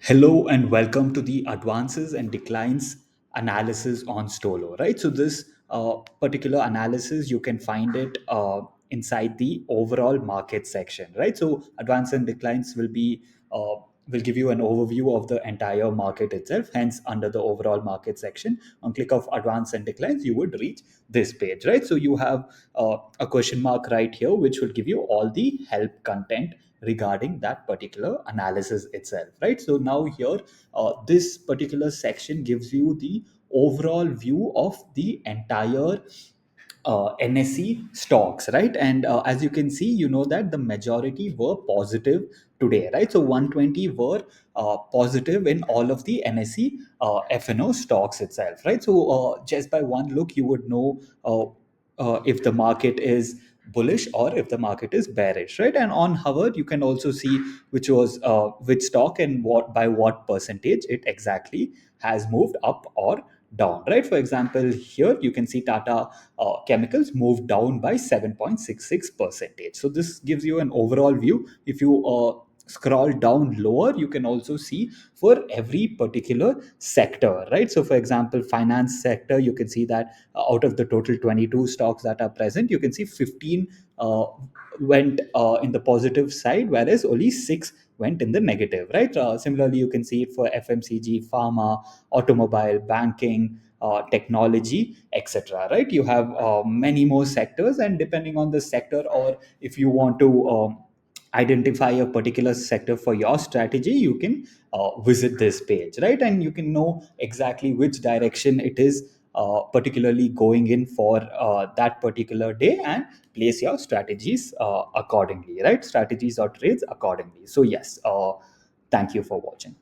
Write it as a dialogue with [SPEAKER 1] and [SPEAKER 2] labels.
[SPEAKER 1] Hello and welcome to the advances and declines analysis on Stolo, right? So this particular analysis, you can find it inside the overall market section, right? So advances and declines will give you an overview of the entire market itself. Hence, under the overall market section, on click of advance and declines, you would reach this page, right? So you have a question mark right here, which will give you all the help content regarding that particular analysis itself, right? So now here, this particular section gives you the overall view of the entire NSE stocks, right? And as you can see, you know that the majority were positive today, right? So 120 were positive in all of the NSE FNO stocks itself, right? So just by one look, you would know if the market is bullish or if the market is bearish, right? And on Howard, you can also see which stock and what by what percentage it exactly has moved up or down, right? For example, here you can see Tata Chemicals moved down by 7.66 percentage. So this gives you an overall view. If you scroll down lower, you can also see for every particular sector, right? So for example, finance sector, you can see that out of the total 22 stocks that are present, you can see 15 went in the positive side, whereas only 6 went in the negative, right? Similarly, you can see it for FMCG, pharma, automobile, banking, technology, etc., right? You have many more sectors, and depending on the sector, or if you want to identify a particular sector for your strategy, you can visit this page, right? And you can know exactly which direction it is particularly going in for that particular day, and place your strategies accordingly, right? Strategies or trades accordingly. So yes, thank you for watching.